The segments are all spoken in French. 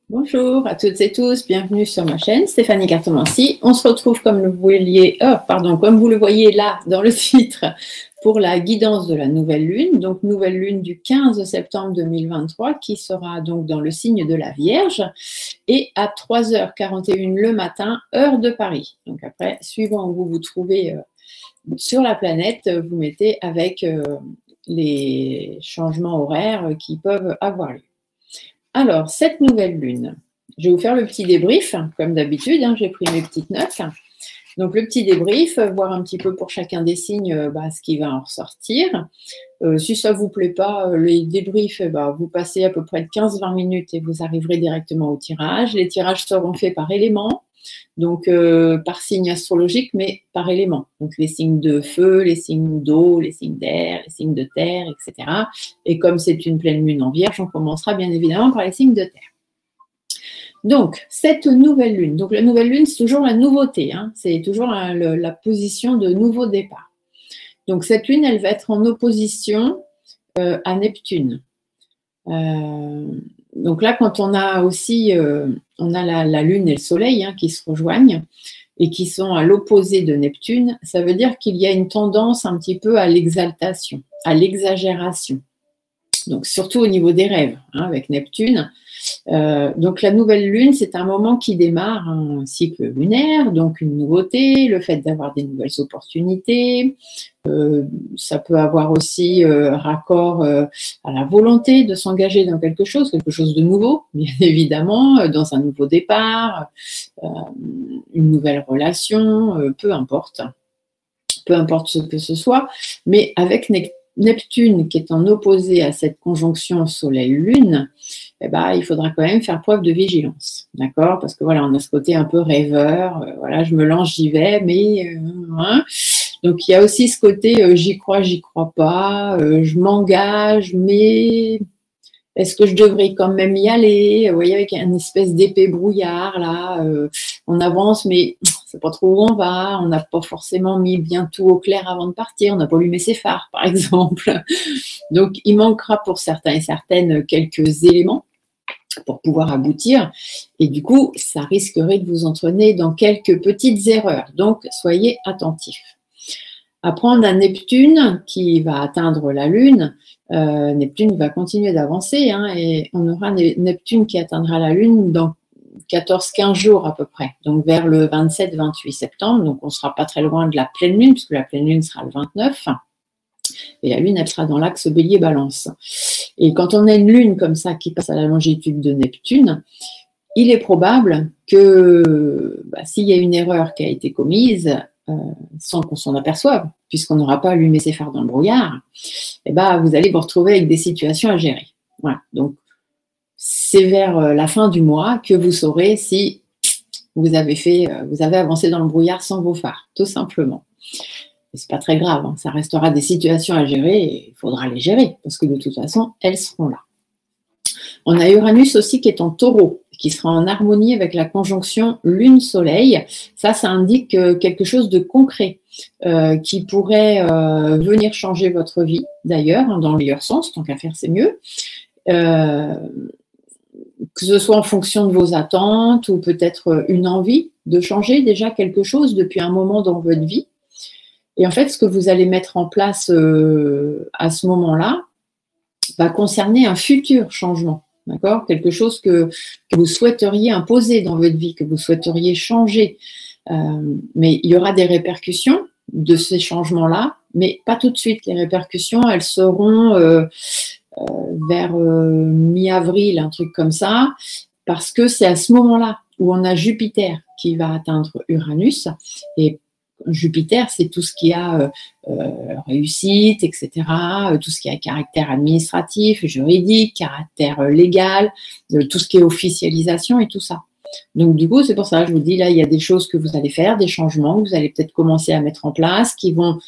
Bonjour à toutes et tous, bienvenue sur ma chaîne, Stéphanie Cartomanci. On se retrouve comme vous le voyez là dans le titre pour la guidance de la nouvelle lune, donc nouvelle lune du 15 septembre 2023 qui sera donc dans le signe de la Vierge et à 3h41 le matin, heure de Paris. Donc après, suivant où vous vous trouvez sur la planète, vous mettez avec les changements horaires qui peuvent avoir lieu. Alors, cette nouvelle lune, je vais vous faire le petit débrief, comme d'habitude, j'ai pris mes petites notes. Donc, le petit débrief, voir un petit peu pour chacun des signes ce qui va en ressortir. Si ça ne vous plaît pas, les débriefs, vous passez à peu près de 15-20 minutes et vous arriverez directement au tirage. Les tirages seront faits par élément, donc par signe astrologique, mais par élément. Donc, les signes de feu, les signes d'eau, les signes d'air, les signes de terre, etc. Et comme c'est une pleine lune en Vierge, on commencera bien évidemment par les signes de terre. Donc, cette nouvelle lune, donc la nouvelle lune, c'est toujours la nouveauté, c'est toujours la position de nouveau départ. Donc, cette lune, elle va être en opposition à Neptune. Donc là, quand on a aussi, on a la lune et le soleil qui se rejoignent et qui sont à l'opposé de Neptune, ça veut dire qu'il y a une tendance un petit peu à l'exaltation, à l'exagération. Donc, surtout au niveau des rêves, avec Neptune. Donc, la nouvelle lune, c'est un moment qui démarre un cycle lunaire, donc une nouveauté, le fait d'avoir des nouvelles opportunités. Ça peut avoir aussi raccord à la volonté de s'engager dans quelque chose de nouveau, bien évidemment, dans un nouveau départ, une nouvelle relation, peu importe ce que ce soit, mais avec Neptune qui est en opposé à cette conjonction Soleil-Lune, il faudra quand même faire preuve de vigilance, d'accord? Parce que voilà, on a ce côté un peu rêveur, voilà, je me lance, j'y vais, mais donc il y a aussi ce côté j'y crois pas, je m'engage, mais est-ce que je devrais quand même y aller? Vous voyez, avec une espèce d'épais brouillard là, on avance, mais c'est pas trop où on va, on n'a pas forcément mis bien tout au clair avant de partir, on n'a pas allumé ses phares, par exemple. Donc, il manquera pour certains et certaines quelques éléments pour pouvoir aboutir. Et du coup, ça risquerait de vous entraîner dans quelques petites erreurs. Donc, soyez attentifs. Apprendre à Neptune qui va atteindre la Lune. Neptune va continuer d'avancer et on aura Neptune qui atteindra la Lune dans 14-15 jours à peu près, donc vers le 27-28 septembre, donc on ne sera pas très loin de la pleine lune, puisque la pleine lune sera le 29, et la lune, elle sera dans l'axe bélier-balance. Et quand on a une lune comme ça qui passe à la longitude de Neptune, il est probable que s'il y a une erreur qui a été commise, sans qu'on s'en aperçoive, puisqu'on n'aura pas allumé ses phares dans le brouillard, vous allez vous retrouver avec des situations à gérer. Voilà, donc c'est vers la fin du mois que vous saurez si vous avez avancé dans le brouillard sans vos phares, tout simplement. C'est pas très grave, ça restera des situations à gérer et il faudra les gérer parce que de toute façon, elles seront là. On a Uranus aussi qui est en taureau, qui sera en harmonie avec la conjonction Lune-Soleil. Ça indique quelque chose de concret qui pourrait venir changer votre vie, d'ailleurs, dans le meilleur sens, tant qu'à faire, c'est mieux. Que ce soit en fonction de vos attentes ou peut-être une envie de changer déjà quelque chose depuis un moment dans votre vie. Et en fait, ce que vous allez mettre en place à ce moment-là va concerner un futur changement, d'accord? Quelque chose que vous souhaiteriez imposer dans votre vie, que vous souhaiteriez changer. Mais il y aura des répercussions de ces changements-là, mais pas tout de suite. Les répercussions, elles seront vers mi-avril, un truc comme ça, parce que c'est à ce moment-là où on a Jupiter qui va atteindre Uranus. Et Jupiter, c'est tout ce qui a réussite, etc., tout ce qui a caractère administratif, juridique, caractère légal, tout ce qui est officialisation et tout ça. Donc du coup, c'est pour ça que je vous dis, là, il y a des choses que vous allez faire, des changements que vous allez peut-être commencer à mettre en place, qui vont,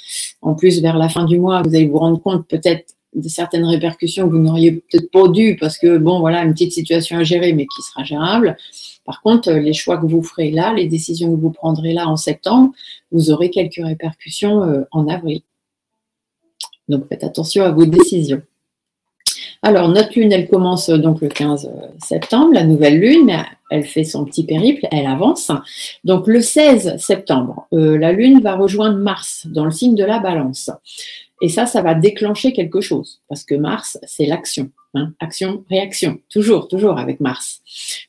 en plus, vers la fin du mois, vous allez vous rendre compte peut-être de certaines répercussions que vous n'auriez peut-être pas dû, parce que, bon, voilà, une petite situation à gérer, mais qui sera gérable. Par contre, les choix que vous ferez là, les décisions que vous prendrez là en septembre, vous aurez quelques répercussions en avril. Donc, faites attention à vos décisions. Alors, notre lune, elle commence donc le 15 septembre, la nouvelle lune, elle fait son petit périple, elle avance. Donc, le 16 septembre, la lune va rejoindre Mars dans le signe de la Balance. Et ça va déclencher quelque chose, parce que Mars, c'est l'action. Hein, action, réaction, toujours avec Mars.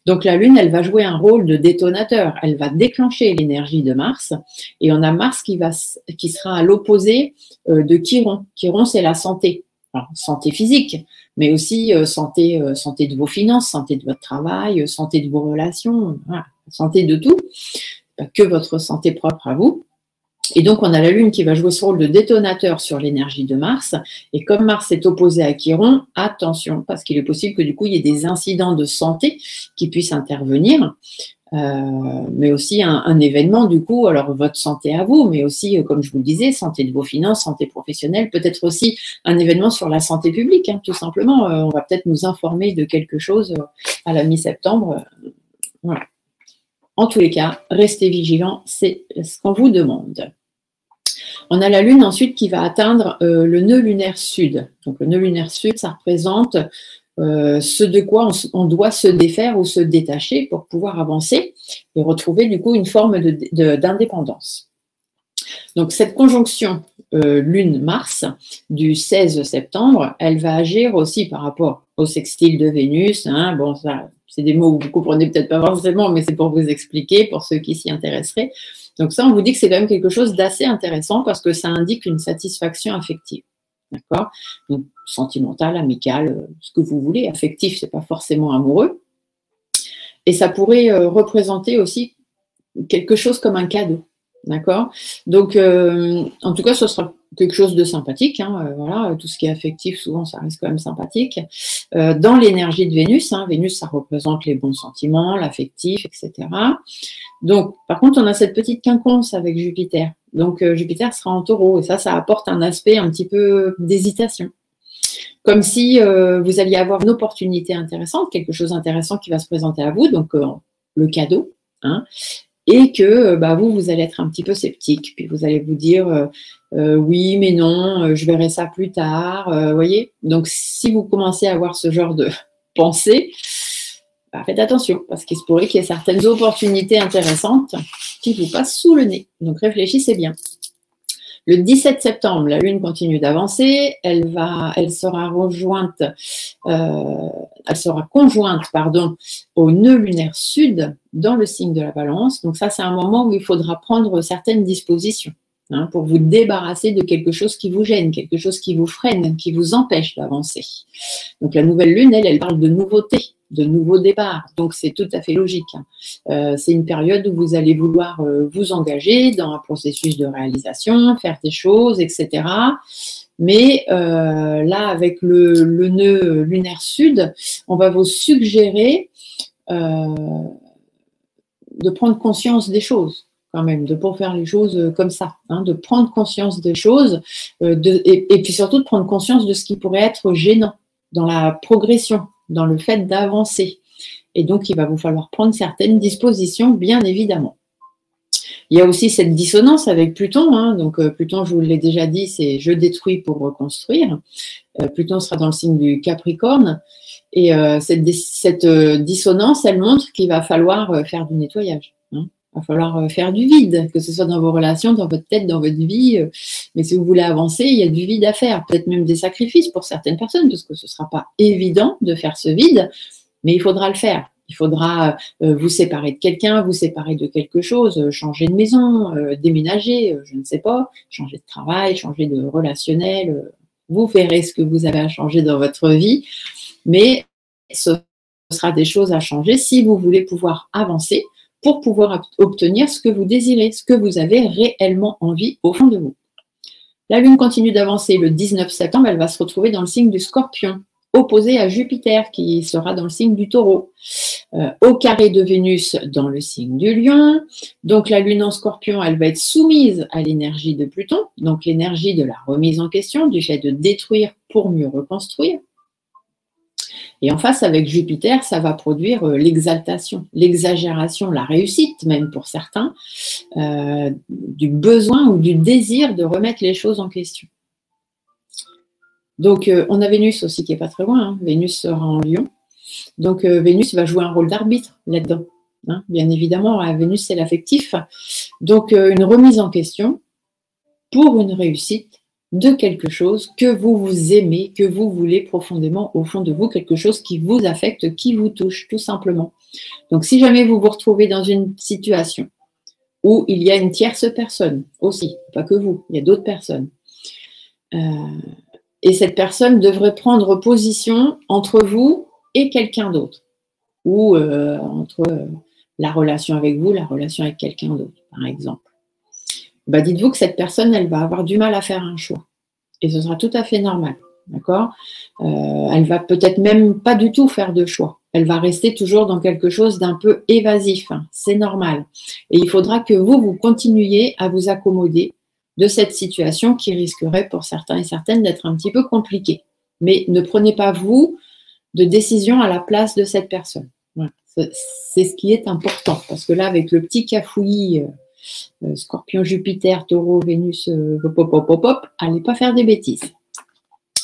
Donc, la lune, elle va jouer un rôle de détonateur. Elle va déclencher l'énergie de Mars. Et on a Mars qui sera à l'opposé de Chiron. Chiron, c'est la santé. Alors, santé physique, mais aussi santé de vos finances, santé de votre travail, santé de vos relations, voilà, santé de tout, pas que votre santé propre à vous. Et donc, on a la Lune qui va jouer ce rôle de détonateur sur l'énergie de Mars. Et comme Mars est opposé à Chiron, attention, parce qu'il est possible que du coup, il y ait des incidents de santé qui puissent intervenir. Mais aussi un événement du coup, alors votre santé à vous, mais aussi, comme je vous le disais, santé de vos finances, santé professionnelle, peut-être aussi un événement sur la santé publique, hein, tout simplement. On va peut-être nous informer de quelque chose à la mi-septembre. Voilà. En tous les cas, restez vigilants, c'est ce qu'on vous demande. On a la Lune ensuite qui va atteindre le nœud lunaire sud. Donc le nœud lunaire sud, ça représente ce de quoi on doit se défaire ou se détacher pour pouvoir avancer et retrouver du coup une forme d'indépendance. Donc cette conjonction Lune-Mars du 16 septembre, elle va agir aussi par rapport au sextile de Vénus. Hein, bon, ça, c'est des mots que vous ne comprenez peut-être pas forcément, mais c'est pour vous expliquer, pour ceux qui s'y intéresseraient. Donc ça, on vous dit que c'est quand même quelque chose d'assez intéressant parce que ça indique une satisfaction affective. D'accord? Donc, sentimental, amical, ce que vous voulez. Affectif, c'est pas forcément amoureux. Et ça pourrait représenter aussi quelque chose comme un cadeau. D'accord? Donc, en tout cas, ce sera quelque chose de sympathique. Hein, voilà, tout ce qui est affectif, souvent, ça reste quand même sympathique. Dans l'énergie de Vénus, hein, Vénus, ça représente les bons sentiments, l'affectif, etc. Donc, par contre, on a cette petite quinconce avec Jupiter. Donc, Jupiter sera en Taureau. Et ça apporte un aspect un petit peu d'hésitation. Comme si vous alliez avoir une opportunité intéressante, quelque chose d'intéressant qui va se présenter à vous, donc le cadeau, hein, et que vous allez être un petit peu sceptique, puis vous allez vous dire oui, mais non, je verrai ça plus tard, voyez. Donc, si vous commencez à avoir ce genre de pensée, faites attention, parce qu'il se pourrait qu'il y ait certaines opportunités intéressantes qui vous passent sous le nez. Donc, réfléchissez bien. Le 17 septembre, la Lune continue d'avancer. Elle sera conjointe, au nœud lunaire sud dans le signe de la Balance. Donc ça, c'est un moment où il faudra prendre certaines dispositions pour vous débarrasser de quelque chose qui vous gêne, quelque chose qui vous freine, qui vous empêche d'avancer. Donc la nouvelle Lune, elle parle de nouveauté, de nouveaux départs. Donc c'est tout à fait logique. C'est une période où vous allez vouloir vous engager dans un processus de réalisation, faire des choses, etc. Mais là, avec le nœud lunaire sud, on va vous suggérer de prendre conscience des choses. Quand même, de ne pas faire les choses comme ça, hein, de prendre conscience des choses et puis surtout de prendre conscience de ce qui pourrait être gênant dans la progression, dans le fait d'avancer. Et donc, il va vous falloir prendre certaines dispositions, bien évidemment. Il y a aussi cette dissonance avec Pluton. Hein, donc, Pluton, je vous l'ai déjà dit, c'est « je détruis pour reconstruire ». Pluton sera dans le signe du Capricorne. Et cette dissonance, elle montre qu'il va falloir faire du nettoyage. Hein. Il va falloir faire du vide, que ce soit dans vos relations, dans votre tête, dans votre vie. Mais si vous voulez avancer, il y a du vide à faire. Peut-être même des sacrifices pour certaines personnes, parce que ce ne sera pas évident de faire ce vide, mais il faudra le faire. Il faudra vous séparer de quelqu'un, vous séparer de quelque chose, changer de maison, déménager, je ne sais pas, changer de travail, changer de relationnel. Vous verrez ce que vous avez à changer dans votre vie, mais ce sera des choses à changer si vous voulez pouvoir avancer pour pouvoir obtenir ce que vous désirez, ce que vous avez réellement envie au fond de vous. La Lune continue d'avancer le 19 septembre, elle va se retrouver dans le signe du Scorpion, opposé à Jupiter qui sera dans le signe du Taureau, au carré de Vénus dans le signe du Lion. Donc la Lune en Scorpion, elle va être soumise à l'énergie de Pluton, donc l'énergie de la remise en question, du fait de détruire pour mieux reconstruire. Et en face, avec Jupiter, ça va produire l'exaltation, l'exagération, la réussite même pour certains, du besoin ou du désir de remettre les choses en question. Donc, on a Vénus aussi qui n'est pas très loin. Hein. Vénus sera en Lion. Donc, Vénus va jouer un rôle d'arbitre là-dedans. Hein. Bien évidemment, Vénus, c'est l'affectif. Donc, une remise en question pour une réussite de quelque chose que vous aimez, que vous voulez profondément au fond de vous, quelque chose qui vous affecte, qui vous touche, tout simplement. Donc, si jamais vous vous retrouvez dans une situation où il y a une tierce personne aussi, pas que vous, il y a d'autres personnes, et cette personne devrait prendre position entre vous et quelqu'un d'autre, ou entre la relation avec vous, la relation avec quelqu'un d'autre, par exemple. Bah, dites-vous que cette personne, elle va avoir du mal à faire un choix. Et ce sera tout à fait normal, d'accord ? Elle va peut-être même pas du tout faire de choix. Elle va rester toujours dans quelque chose d'un peu évasif. Hein. C'est normal. Et il faudra que vous continuiez à vous accommoder de cette situation qui risquerait pour certains et certaines d'être un petit peu compliquée. Mais ne prenez pas, vous, de décision à la place de cette personne. Voilà. C'est ce qui est important. Parce que là, avec le petit cafouillis... Scorpion, Jupiter, Taureau, Vénus, allez pas faire des bêtises.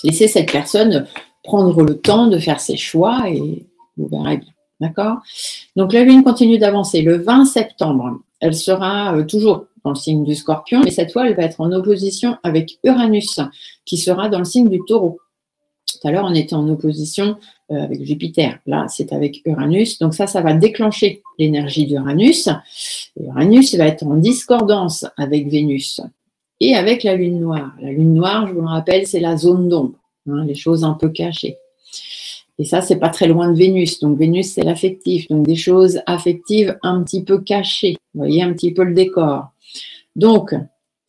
Laissez cette personne prendre le temps de faire ses choix et vous verrez bien. D'accord ? Donc la Lune continue d'avancer. Le 20 septembre, elle sera toujours dans le signe du Scorpion, mais cette fois, elle va être en opposition avec Uranus, qui sera dans le signe du Taureau. Tout à l'heure, on était en opposition avec Jupiter. Là, c'est avec Uranus. Donc ça va déclencher l'énergie d'Uranus. Uranus va être en discordance avec Vénus et avec la Lune noire. La Lune noire, je vous le rappelle, c'est la zone d'ombre, hein, les choses un peu cachées. Et ça, c'est pas très loin de Vénus. Donc Vénus, c'est l'affectif. Donc des choses affectives un petit peu cachées. Vous voyez un petit peu le décor. Donc,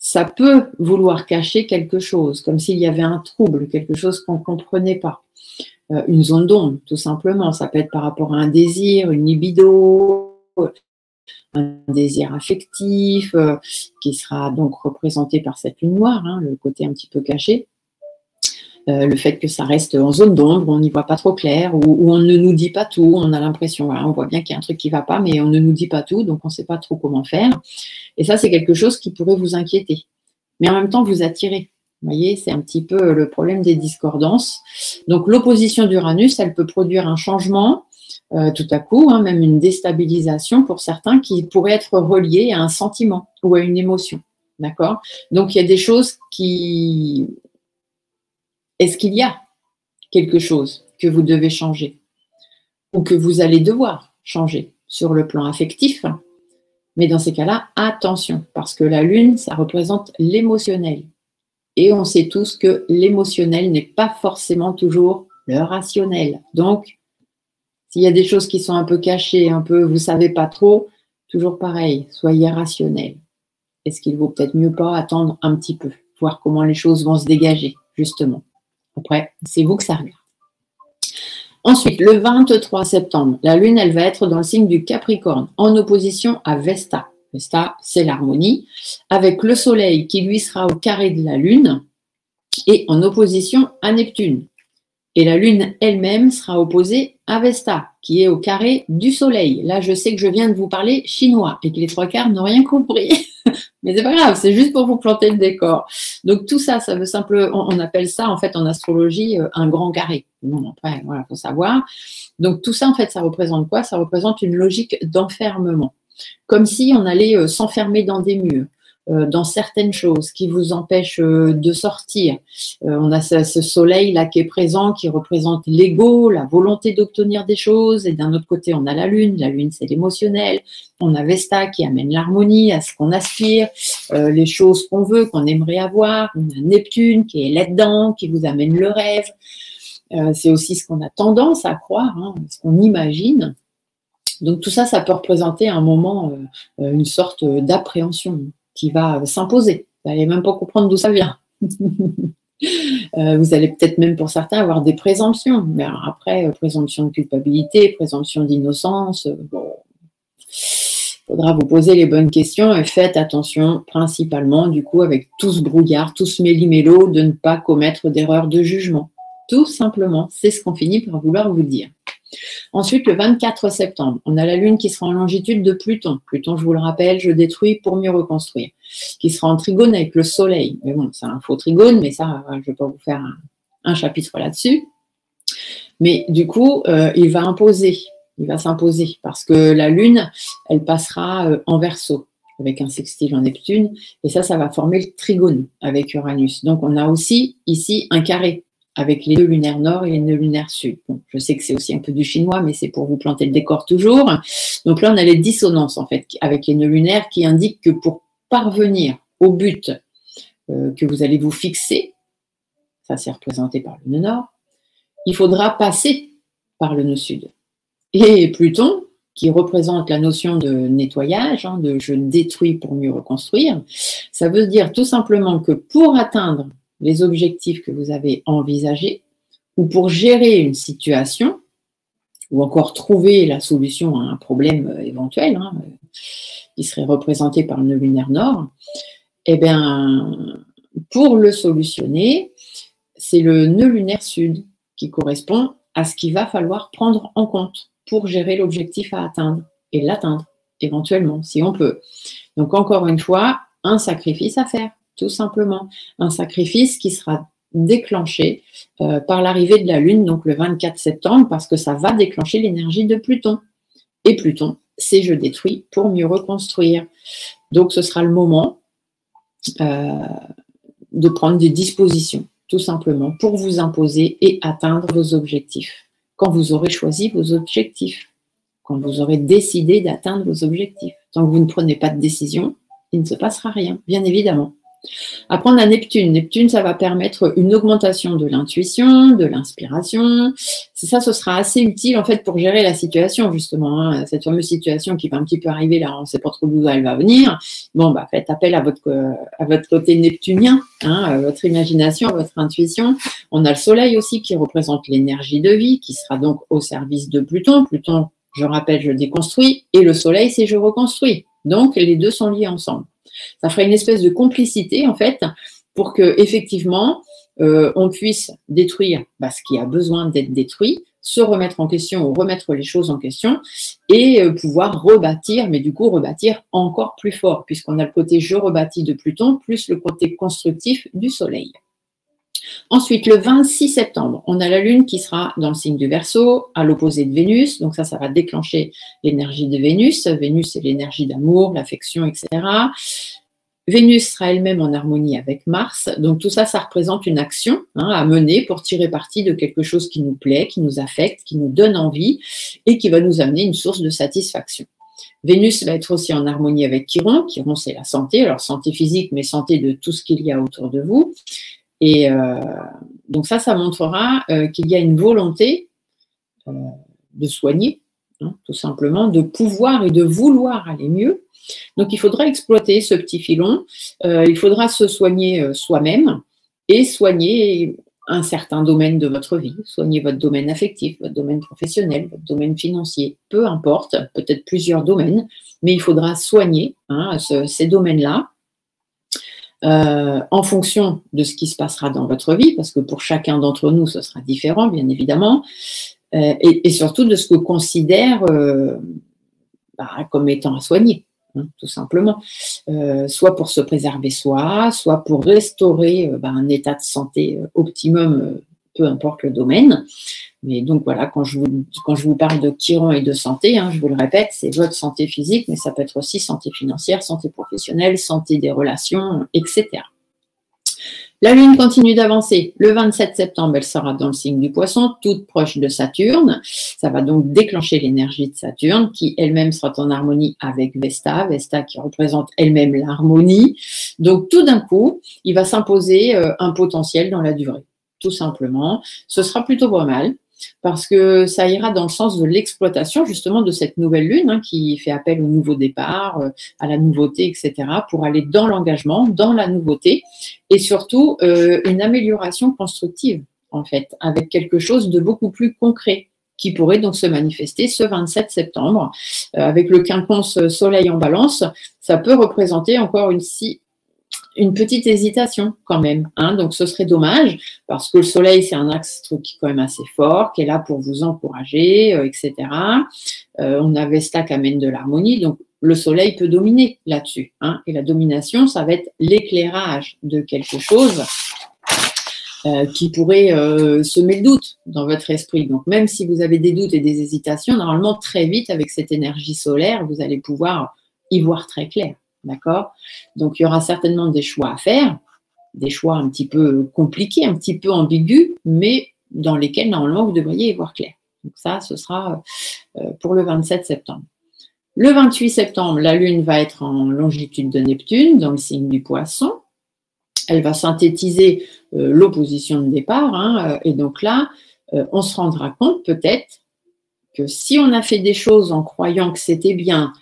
ça peut vouloir cacher quelque chose, comme s'il y avait un trouble, quelque chose qu'on ne comprenait pas. Une zone d'ombre, tout simplement. Ça peut être par rapport à un désir, une libido, un désir affectif, qui sera donc représenté par cette lune noire, hein, le côté un petit peu caché. Le fait que ça reste en zone d'ombre, on n'y voit pas trop clair, ou on ne nous dit pas tout, on a l'impression, voilà, on voit bien qu'il y a un truc qui ne va pas, mais on ne nous dit pas tout, donc on ne sait pas trop comment faire. Et ça, c'est quelque chose qui pourrait vous inquiéter. Mais en même temps, vous attirez. Vous voyez, c'est un petit peu le problème des discordances. Donc, l'opposition d'Uranus, elle peut produire un changement tout à coup, hein, même une déstabilisation pour certains qui pourrait être relié à un sentiment ou à une émotion. D'accord ? Donc, il y a des choses qui... Est-ce qu'il y a quelque chose que vous devez changer ou que vous allez devoir changer sur le plan affectif ? Mais dans ces cas-là, attention, parce que la Lune, ça représente l'émotionnel. Et on sait tous que l'émotionnel n'est pas forcément toujours le rationnel. Donc, s'il y a des choses qui sont un peu cachées, un peu, vous ne savez pas trop, toujours pareil, soyez rationnel. Est-ce qu'il vaut peut-être mieux pas attendre un petit peu, voir comment les choses vont se dégager, justement. Après, c'est vous que ça regarde. Ensuite, le 23 septembre, la Lune, elle va être dans le signe du Capricorne, en opposition à Vesta. Vesta, c'est l'harmonie, avec le Soleil qui, lui, sera au carré de la Lune et en opposition à Neptune. Et la Lune elle-même sera opposée à Vesta, qui est au carré du Soleil. Là, je sais que je viens de vous parler chinois et que les trois quarts n'ont rien compris. Mais c'est pas grave, c'est juste pour vous planter le décor. Donc tout ça, ça veut simplement, on appelle ça en fait en astrologie un grand carré. Bon, après, voilà, faut savoir. Donc tout ça, en fait, ça représente quoi ? Ça représente une logique d'enfermement. Comme si on allait s'enfermer dans des murs, dans certaines choses qui vous empêchent de sortir. On a ce soleil-là qui est présent, qui représente l'ego, la volonté d'obtenir des choses. Et d'un autre côté, on a la Lune. La Lune, c'est l'émotionnel. On a Vesta qui amène l'harmonie, à ce qu'on aspire, les choses qu'on veut, qu'on aimerait avoir. On a Neptune qui est là-dedans, qui vous amène le rêve. C'est aussi ce qu'on a tendance à croire, hein, ce qu'on imagine. Donc tout ça, ça peut représenter à un moment une sorte d'appréhension qui va s'imposer. Vous n'allez même pas comprendre d'où ça vient. Vous allez peut-être même pour certains avoir des présomptions. Mais après, présomption de culpabilité, présomption d'innocence, bon, il faudra vous poser les bonnes questions et faites attention principalement du coup avec tout ce brouillard, tout ce méli-mélo de ne pas commettre d'erreur de jugement. Tout simplement, c'est ce qu'on finit par vouloir vous dire. Ensuite, le 24 septembre, on a la Lune qui sera en longitude de Pluton. Pluton, je vous le rappelle, je détruis pour mieux reconstruire. Qui sera en trigone avec le Soleil. Mais bon, c'est un faux trigone, mais ça, je ne vais pas vous faire un chapitre là-dessus. Mais du coup, il va s'imposer parce que la Lune, elle passera en Verseau avec un sextile en Neptune, et ça va former le trigone avec Uranus. Donc, on a aussi ici un carré avec les nœuds lunaires nord et les nœuds lunaires sud. Bon, je sais que c'est aussi un peu du chinois, mais c'est pour vous planter le décor toujours. Donc là, on a les dissonances, en fait, avec les nœuds lunaires qui indiquent que pour parvenir au but que vous allez vous fixer, ça c'est représenté par le nœud nord, il faudra passer par le nœud sud. Et Pluton, qui représente la notion de nettoyage, de je détruis pour mieux reconstruire, ça veut dire tout simplement que pour atteindre les objectifs que vous avez envisagés, ou pour gérer une situation, ou encore trouver la solution à un problème éventuel, qui serait représenté par le nœud lunaire nord, eh bien, pour le solutionner, c'est le nœud lunaire sud qui correspond à ce qu'il va falloir prendre en compte pour gérer l'objectif à atteindre et l'atteindre éventuellement, si on peut. Donc, encore une fois, un sacrifice à faire, tout simplement. Un sacrifice qui sera déclenché par l'arrivée de la Lune, donc le 24 septembre, parce que ça va déclencher l'énergie de Pluton. Et Pluton, c'est je détruis pour mieux reconstruire. Donc, ce sera le moment de prendre des dispositions, tout simplement, pour vous imposer et atteindre vos objectifs. Quand vous aurez choisi vos objectifs, quand vous aurez décidé d'atteindre vos objectifs. Tant que vous ne prenez pas de décision, il ne se passera rien, bien évidemment. Après, on a Neptune. Neptune, ça va permettre une augmentation de l'intuition, de l'inspiration. Ça, ce sera assez utile, en fait, pour gérer la situation, justement. Cette fameuse situation qui va un petit peu arriver, là, on ne sait pas trop d'où elle va venir. Bon, faites appel à votre côté neptunien, à votre imagination, à votre intuition. On a le Soleil aussi qui représente l'énergie de vie, qui sera donc au service de Pluton. Pluton, je rappelle, je déconstruis, et le Soleil, c'est je reconstruis. Donc, les deux sont liés ensemble. Ça ferait une espèce de complicité, en fait, pour que effectivement on puisse détruire ce qui a besoin d'être détruit, se remettre en question ou remettre les choses en question et pouvoir rebâtir, mais du coup rebâtir encore plus fort, puisqu'on a le côté je rebâtis de Pluton plus le côté constructif du Soleil. Ensuite, le 26 septembre, on a la Lune qui sera dans le signe du Verseau, à l'opposé de Vénus. Donc ça va déclencher l'énergie de Vénus. Vénus, c'est l'énergie d'amour, l'affection, etc. Vénus sera elle-même en harmonie avec Mars. Donc tout ça, ça représente une action à mener pour tirer parti de quelque chose qui nous plaît, qui nous affecte, qui nous donne envie et qui va nous amener une source de satisfaction. Vénus va être aussi en harmonie avec Chiron. Chiron, c'est la santé. Alors santé physique, mais santé de tout ce qu'il y a autour de vous. Et donc ça montrera qu'il y a une volonté de soigner, tout simplement, de pouvoir et de vouloir aller mieux. Donc il faudra exploiter ce petit filon, il faudra se soigner soi-même et soigner un certain domaine de votre vie, soigner votre domaine affectif, votre domaine professionnel, votre domaine financier, peu importe, peut-être plusieurs domaines, mais il faudra soigner ces domaines-là. En fonction de ce qui se passera dans votre vie, parce que pour chacun d'entre nous, ce sera différent, bien évidemment, et surtout de ce que considère comme étant à soigner, tout simplement. Soit pour se préserver soi, soit pour restaurer un état de santé optimum, peu importe le domaine. Mais donc voilà, quand je vous parle de Chiron et de santé, je vous le répète, c'est votre santé physique, mais ça peut être aussi santé financière, santé professionnelle, santé des relations, etc. La Lune continue d'avancer. Le 27 septembre, elle sera dans le signe du Poisson, toute proche de Saturne. Ça va donc déclencher l'énergie de Saturne, qui elle-même sera en harmonie avec Vesta. Vesta qui représente elle-même l'harmonie. Donc tout d'un coup, il va s'imposer un potentiel dans la durée. Tout simplement. Ce sera plutôt pas mal, parce que ça ira dans le sens de l'exploitation justement de cette nouvelle lune qui fait appel au nouveau départ, à la nouveauté, etc., pour aller dans l'engagement, dans la nouveauté, et surtout une amélioration constructive, en fait, avec quelque chose de beaucoup plus concret qui pourrait donc se manifester ce 27 septembre. Avec le quinconce Soleil en Balance, ça peut représenter encore une petite hésitation quand même, donc ce serait dommage parce que le Soleil c'est un axe qui est quand même assez fort, qui est là pour vous encourager, etc. On a Vesta qui amène de l'harmonie, donc le Soleil peut dominer là-dessus, et la domination ça va être l'éclairage de quelque chose qui pourrait semer le doute dans votre esprit. Donc, même si vous avez des doutes et des hésitations, normalement, très vite, avec cette énergie solaire, vous allez pouvoir y voir très clair. D'accord? Donc, il y aura certainement des choix à faire, des choix un petit peu compliqués, un petit peu ambigus, mais dans lesquels, normalement, vous devriez y voir clair. Donc, ça, ce sera pour le 27 septembre. Le 28 septembre, la Lune va être en longitude de Neptune, dans le signe du Poisson. Elle va synthétiser l'opposition de départ. Hein, et donc là, on se rendra compte peut-être que si on a fait des choses en croyant que c'était bien,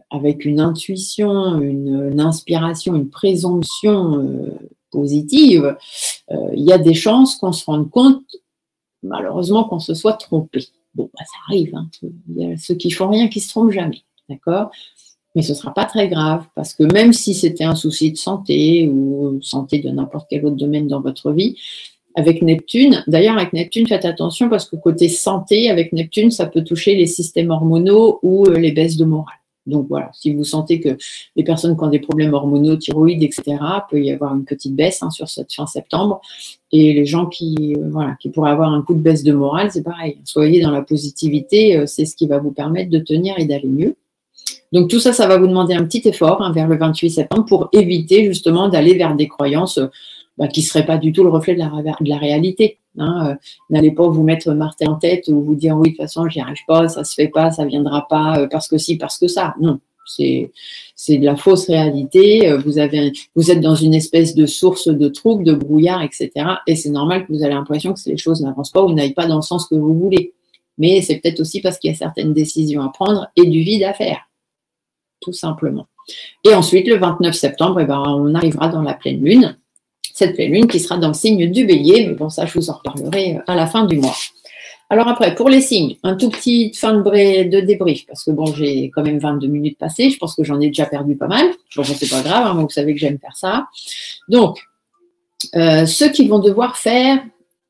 avec une intuition, une inspiration, une présomption positive, il y a des chances qu'on se rende compte, malheureusement, qu'on se soit trompé. Bon, bah, ça arrive. Hein. Il y a ceux qui font rien qui se trompent jamais. D'accord ? Mais ce ne sera pas très grave, parce que même si c'était un souci de santé ou santé de n'importe quel autre domaine dans votre vie, avec Neptune, d'ailleurs avec Neptune, faites attention parce que côté santé, avec Neptune, ça peut toucher les systèmes hormonaux ou les baisses de morale. Donc voilà, si vous sentez que les personnes qui ont des problèmes hormonaux, thyroïdes, etc., peut y avoir une petite baisse hein, sur cette fin septembre. Et les gens qui pourraient avoir un coup de baisse de morale, c'est pareil. Soyez dans la positivité, c'est ce qui va vous permettre de tenir et d'aller mieux. Donc tout ça, ça va vous demander un petit effort hein, vers le 28 septembre pour éviter justement d'aller vers des croyances qui ne seraient pas du tout le reflet de la réalité. Hein. N'allez pas vous mettre marteler en tête ou vous dire oui, de toute façon, j'y arrive pas, ça se fait pas, ça viendra pas, parce que si, parce que ça. Non, c'est de la fausse réalité. Vous êtes dans une espèce de source de trouble, de brouillard, etc. Et c'est normal que vous avez l'impression que les choses n'avancent pas ou n'aillent pas dans le sens que vous voulez. Mais c'est peut-être aussi parce qu'il y a certaines décisions à prendre et du vide à faire. Tout simplement. Et ensuite, le 29 septembre, on arrivera dans la pleine lune. Cette pleine lune qui sera dans le signe du Bélier, mais bon, ça, je vous en reparlerai à la fin du mois. Alors après, pour les signes, un tout petit fin de débrief, parce que bon, j'ai quand même 22 minutes passées, je pense que j'en ai déjà perdu pas mal. Bon, c'est pas grave, hein, vous savez que j'aime faire ça. Donc, ceux qui vont devoir faire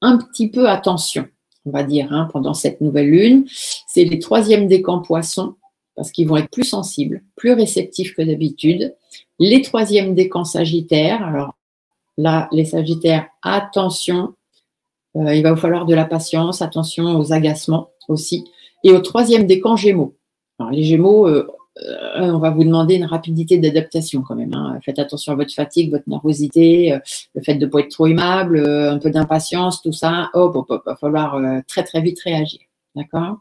un petit peu attention, on va dire, hein, pendant cette nouvelle lune, c'est les 3e décans Poissons, parce qu'ils vont être plus sensibles, plus réceptifs que d'habitude. Les 3e décans Sagittaires, alors là, les Sagittaires, attention, il va vous falloir de la patience, attention aux agacements aussi. Et au 3e décan Gémeaux. Alors les Gémeaux, on va vous demander une rapidité d'adaptation quand même. Hein. Faites attention à votre fatigue, votre nervosité, le fait de ne pas être trop aimable, un peu d'impatience, tout ça. Il va falloir très très vite réagir. D'accord ?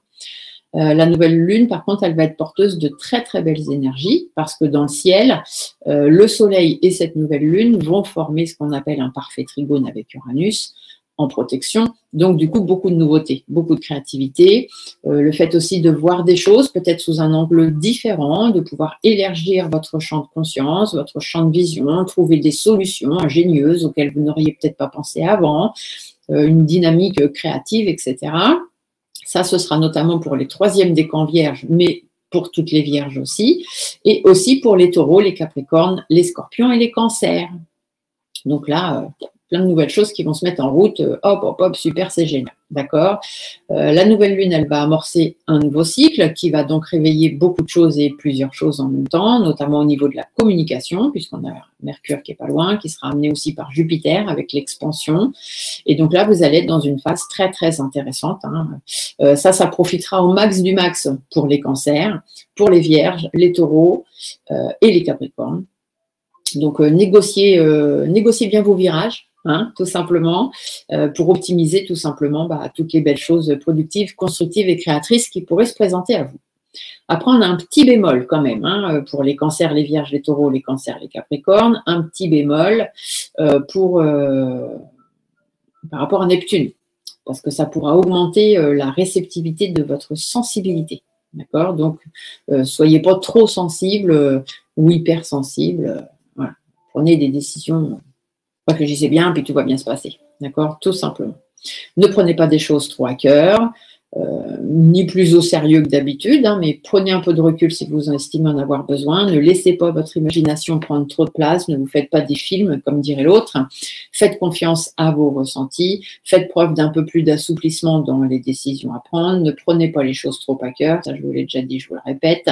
La nouvelle lune, par contre, elle va être porteuse de très très belles énergies parce que dans le ciel, le soleil et cette nouvelle lune vont former ce qu'on appelle un parfait trigone avec Uranus en protection. Donc du coup, beaucoup de nouveautés, beaucoup de créativité. Le fait aussi de voir des choses peut-être sous un angle différent, de pouvoir élargir votre champ de conscience, votre champ de vision, trouver des solutions ingénieuses auxquelles vous n'auriez peut-être pas pensé avant, une dynamique créative, etc. Ça, ce sera notamment pour les 3e décans Vierges, mais pour toutes les Vierges aussi, et aussi pour les Taureaux, les Capricornes, les Scorpions et les Cancers. Donc là, plein de nouvelles choses qui vont se mettre en route. Hop, super, c'est génial. D'accord ? La nouvelle lune, elle va amorcer un nouveau cycle qui va donc réveiller beaucoup de choses et plusieurs choses en même temps, notamment au niveau de la communication, puisqu'on a Mercure qui est pas loin, qui sera amené aussi par Jupiter avec l'expansion. Et donc là, vous allez être dans une phase très, très intéressante. Hein. Ça profitera au max du max pour les Cancers, pour les Vierges, les Taureaux et les Capricornes. Donc, négociez bien vos virages. Hein, tout simplement, pour optimiser tout simplement toutes les belles choses productives, constructives et créatrices qui pourraient se présenter à vous. Après, on a un petit bémol quand même, hein, pour les Cancers, les Vierges, les Taureaux, les Cancers, les Capricornes, un petit bémol par rapport à Neptune, parce que ça pourra augmenter la réceptivité de votre sensibilité. D'accord ? Donc, soyez pas trop sensible ou hypersensible. Voilà. Prenez des décisions. Réfléchissez bien, puis tout va bien se passer. D'accord ? Tout simplement. Ne prenez pas des choses trop à cœur, ni plus au sérieux que d'habitude, hein, mais prenez un peu de recul si vous en estimez en avoir besoin. Ne laissez pas votre imagination prendre trop de place. Ne vous faites pas des films, comme dirait l'autre. Faites confiance à vos ressentis. Faites preuve d'un peu plus d'assouplissement dans les décisions à prendre. Ne prenez pas les choses trop à cœur. Ça, je vous l'ai déjà dit, je vous le répète.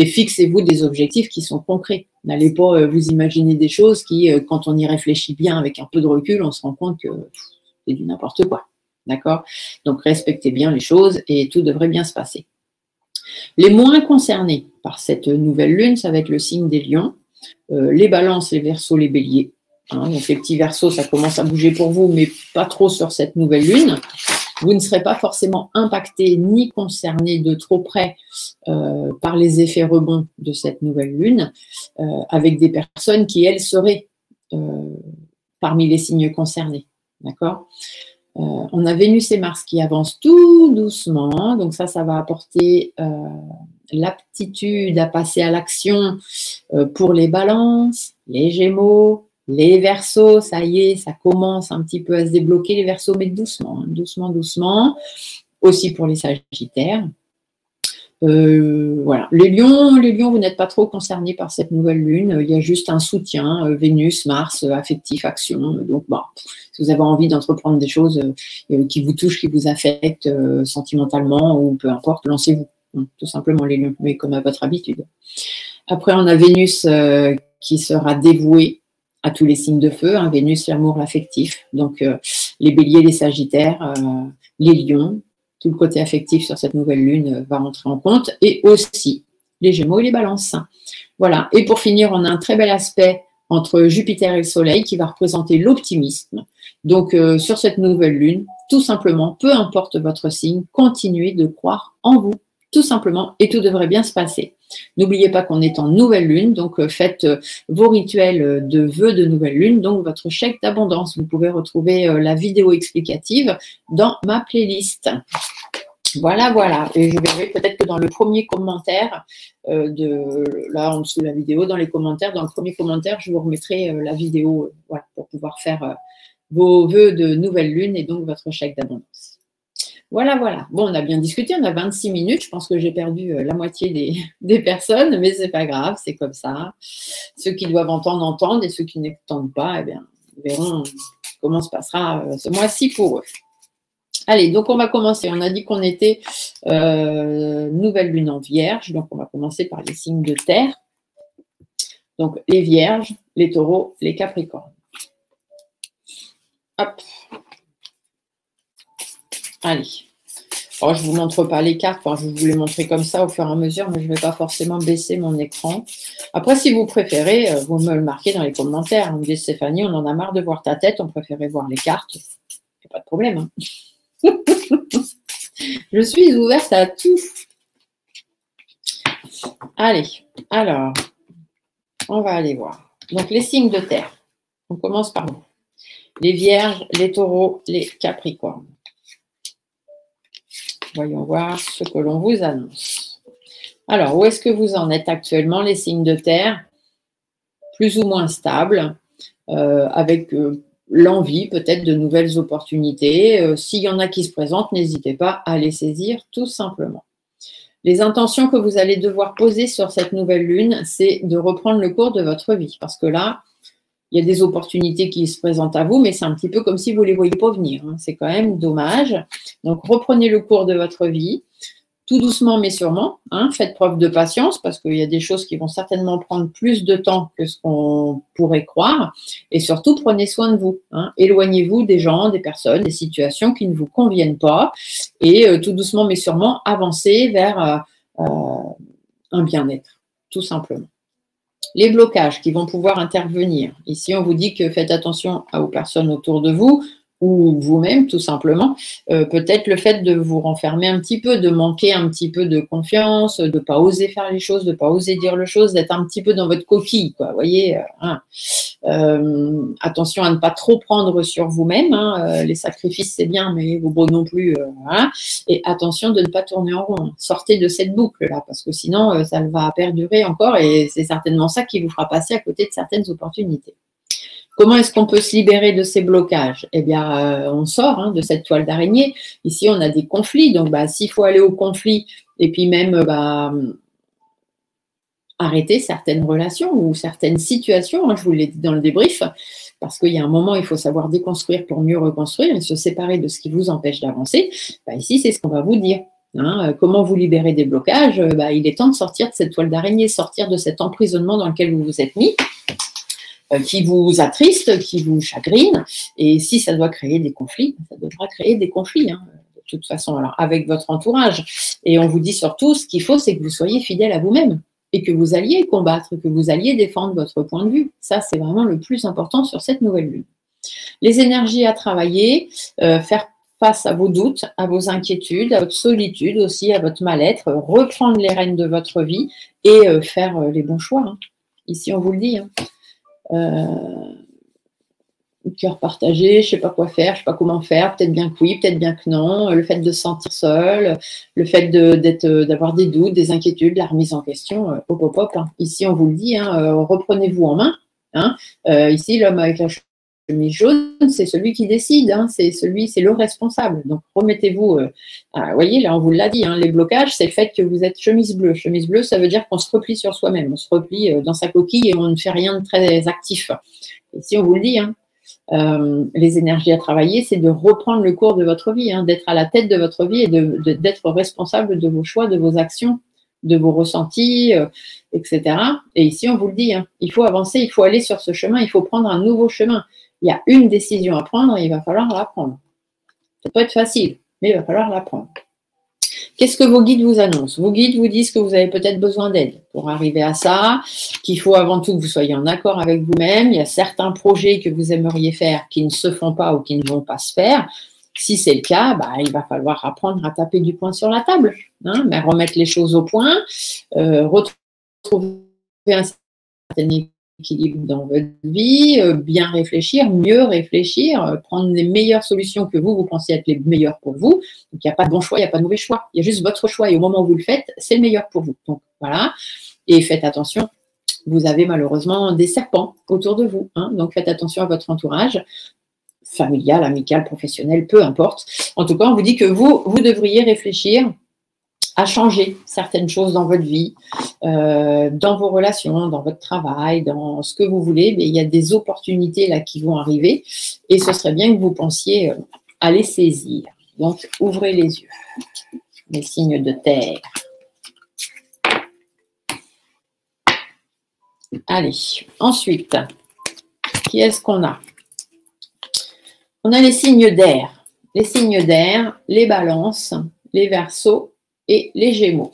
Et fixez-vous des objectifs qui sont concrets. N'allez pas vous imaginer des choses qui, quand on y réfléchit bien avec un peu de recul, on se rend compte que c'est du n'importe quoi. D'accord? Donc, respectez bien les choses et tout devrait bien se passer. Les moins concernés par cette nouvelle lune, ça va être le signe des lions, les balances, les verseaux, les béliers. Hein, donc, les petits verseaux, ça commence à bouger pour vous, mais pas trop sur cette nouvelle lune. Vous ne serez pas forcément impacté ni concerné de trop près par les effets rebonds de cette nouvelle lune, avec des personnes qui, elles, seraient parmi les signes concernés. D'accord ? On a Vénus et Mars qui avancent tout doucement, donc ça va apporter l'aptitude à passer à l'action pour les balances, les gémeaux, les verseaux, ça y est, ça commence un petit peu à se débloquer les verseaux, mais doucement, doucement, doucement, aussi pour les sagittaires. Voilà. Les lions, vous n'êtes pas trop concernés par cette nouvelle lune. Il y a juste un soutien, Vénus, Mars, affectif, action. Donc, bon, si vous avez envie d'entreprendre des choses qui vous touchent, qui vous affectent sentimentalement ou peu importe, lancez-vous. Tout simplement les lions, mais comme à votre habitude. Après, on a Vénus qui sera dévouée à tous les signes de feu. Hein, Vénus, l'amour, l'affectif. Donc, les béliers, les sagittaires, les lions. Tout le côté affectif sur cette nouvelle lune va rentrer en compte, et aussi les gémeaux et les balances. Voilà. Et pour finir, on a un très bel aspect entre Jupiter et le Soleil qui va représenter l'optimisme. Donc, sur cette nouvelle lune, tout simplement, peu importe votre signe, continuez de croire en vous, tout simplement, et tout devrait bien se passer. N'oubliez pas qu'on est en nouvelle lune, donc faites vos rituels de vœux de nouvelle lune, donc votre chèque d'abondance. Vous pouvez retrouver la vidéo explicative dans ma playlist. Voilà, voilà. Et je verrai peut-être que dans le premier commentaire, là en dessous de la vidéo, dans les commentaires, dans le premier commentaire, je vous remettrai la vidéo voilà, pour pouvoir faire vos vœux de nouvelle lune et donc votre chèque d'abondance. Voilà, voilà. Bon, on a bien discuté, on a 26 minutes. Je pense que j'ai perdu la moitié des personnes, mais c'est pas grave, c'est comme ça. Ceux qui doivent entendre, entendent, et ceux qui n'entendent pas, eh bien, verront comment se passera ce mois-ci pour eux. Allez, donc on va commencer. On a dit qu'on était nouvelle lune en Vierge, donc on va commencer par les signes de terre. Donc les Vierges, les Taureaux, les Capricornes. Hop. Allez. Alors, je ne vous montre pas les cartes, enfin, je vais vous les montrer comme ça au fur et à mesure, mais je ne vais pas forcément baisser mon écran. Après, si vous préférez, vous me le marquez dans les commentaires. Vous me dites, Stéphanie, on en a marre de voir ta tête, on préférait voir les cartes. Il n'y a pas de problème. Hein. Je suis ouverte à tout. Allez, alors, on va aller voir. Donc, les signes de terre. On commence par vous. Les Vierges, les Taureaux, les Capricornes. Voyons voir ce que l'on vous annonce. Alors, où est-ce que vous en êtes actuellement, les signes de terre? Plus ou moins stables, avec l'envie peut-être de nouvelles opportunités. S'il y en a qui se présentent, n'hésitez pas à les saisir tout simplement. Les intentions que vous allez devoir poser sur cette nouvelle lune, c'est de reprendre le cours de votre vie. Parce que là, il y a des opportunités qui se présentent à vous, mais c'est un petit peu comme si vous ne les voyiez pas venir. Hein. C'est quand même dommage. Donc, reprenez le cours de votre vie, tout doucement mais sûrement. Hein. Faites preuve de patience parce qu'il y a des choses qui vont certainement prendre plus de temps que ce qu'on pourrait croire. Et surtout, prenez soin de vous. Hein. Éloignez-vous des gens, des personnes, des situations qui ne vous conviennent pas. Et tout doucement mais sûrement, avancez vers un bien-être, tout simplement. Les blocages qui vont pouvoir intervenir. Ici, on vous dit que faites attention aux personnes autour de vous ou vous-même, tout simplement. Peut-être le fait de vous renfermer un petit peu, de manquer un petit peu de confiance, de ne pas oser faire les choses, de ne pas oser dire les choses, d'être un petit peu dans votre coquille, quoi. Vous voyez, hein. Attention à ne pas trop prendre sur vous-même. Hein. Les sacrifices, c'est bien, mais vos beaux non plus. Hein. Et attention de ne pas tourner en rond. Sortez de cette boucle-là, parce que sinon, ça va perdurer encore et c'est certainement ça qui vous fera passer à côté de certaines opportunités. Comment est-ce qu'on peut se libérer de ces blocages? Eh bien, on sort de cette toile d'araignée. Ici, on a des conflits. Donc, s'il faut aller au conflit et puis même arrêter certaines relations ou certaines situations, je vous l'ai dit dans le débrief, parce qu'il y a un moment, il faut savoir déconstruire pour mieux reconstruire et se séparer de ce qui vous empêche d'avancer. Ici, c'est ce qu'on va vous dire. Hein, comment vous libérer des blocages? Il est temps de sortir de cette toile d'araignée, sortir de cet emprisonnement dans lequel vous vous êtes mis, qui vous attriste, qui vous chagrine. Et si ça doit créer des conflits, ça devra créer des conflits, hein, de toute façon, alors, avec votre entourage. Et on vous dit surtout, ce qu'il faut, c'est que vous soyez fidèle à vous-même et que vous alliez combattre, que vous alliez défendre votre point de vue. Ça, c'est vraiment le plus important sur cette nouvelle lune. Les énergies à travailler, faire face à vos doutes, à vos inquiétudes, à votre solitude aussi, à votre mal-être, reprendre les rênes de votre vie et faire les bons choix. Hein. Ici, on vous le dit. Hein. Cœur partagé, je ne sais pas quoi faire, je ne sais pas comment faire, peut-être bien que oui, peut-être bien que non, le fait de se sentir seul, le fait d'avoir des doutes, des inquiétudes, la remise en question, hop. Hein. Ici, on vous le dit, hein, reprenez-vous en main. Hein. Ici, l'homme avec la chemise jaune, c'est celui qui décide, hein, c'est le responsable. Donc, remettez-vous, vous voyez, là, on vous l'a dit, hein, les blocages, c'est le fait que vous êtes chemise bleue. Chemise bleue, ça veut dire qu'on se replie sur soi-même, on se replie dans sa coquille et on ne fait rien de très actif. Ici, on vous le dit, hein, les énergies à travailler, c'est de reprendre le cours de votre vie, hein, d'être à la tête de votre vie et d'être responsable de vos choix, de vos actions, de vos ressentis, etc. Et ici, on vous le dit, hein, il faut avancer, il faut aller sur ce chemin, il faut prendre un nouveau chemin. Il y a une décision à prendre et il va falloir la prendre. Ça peut être facile, mais il va falloir la prendre. Qu'est-ce que vos guides vous annoncent? Vos guides vous disent que vous avez peut-être besoin d'aide pour arriver à ça, qu'il faut avant tout que vous soyez en accord avec vous-même. Il y a certains projets que vous aimeriez faire qui ne se font pas ou qui ne vont pas se faire. Si c'est le cas, il va falloir apprendre à taper du poing sur la table, hein, mais remettre les choses au point, retrouver un certain équilibre dans votre vie, bien réfléchir, mieux réfléchir, prendre les meilleures solutions que vous pensez être les meilleures pour vous. Donc, il n'y a pas de bon choix, il n'y a pas de mauvais choix. Il y a juste votre choix et au moment où vous le faites, c'est le meilleur pour vous. Donc, voilà. Et faites attention, vous avez malheureusement des serpents autour de vous. Hein, donc, faites attention à votre entourage, familial, amical, professionnel, peu importe. En tout cas, on vous dit que vous devriez réfléchir à changer certaines choses dans votre vie, dans vos relations, dans votre travail, dans ce que vous voulez, mais il y a des opportunités là qui vont arriver et ce serait bien que vous pensiez à les saisir. Donc, ouvrez les yeux, les signes de terre. Allez, ensuite, qui est-ce qu'on a? On a les signes d'air. Les signes d'air, les balances, les verseaux et les gémeaux.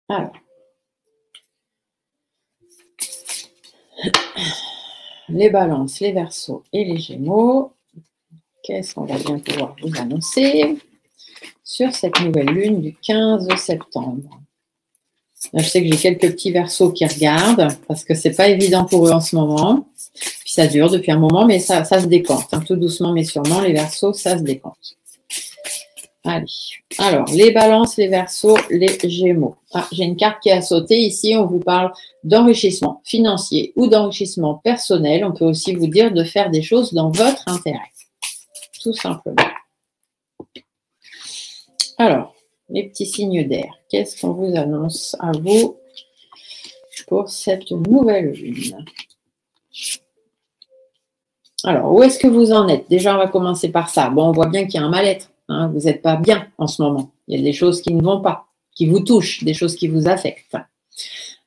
Alors, les balances, les verseaux et les gémeaux, qu'est-ce qu'on va bien pouvoir vous annoncer sur cette nouvelle lune du 15 septembre? Là, je sais que j'ai quelques petits verseaux qui regardent parce que c'est pas évident pour eux en ce moment. Puis ça dure depuis un moment, mais ça se décante. Hein, tout doucement mais sûrement, les verseaux, ça se décante. Allez, alors, les balances, les verseaux, les gémeaux. Ah, j'ai une carte qui a sauté. Ici, on vous parle d'enrichissement financier ou d'enrichissement personnel. On peut aussi vous dire de faire des choses dans votre intérêt. Tout simplement. Alors, les petits signes d'air. Qu'est-ce qu'on vous annonce à vous pour cette nouvelle lune? Alors, où est-ce que vous en êtes? Déjà, on va commencer par ça. Bon, on voit bien qu'il y a un mal-être. Hein, vous n'êtes pas bien en ce moment. Il y a des choses qui ne vont pas, qui vous touchent, des choses qui vous affectent.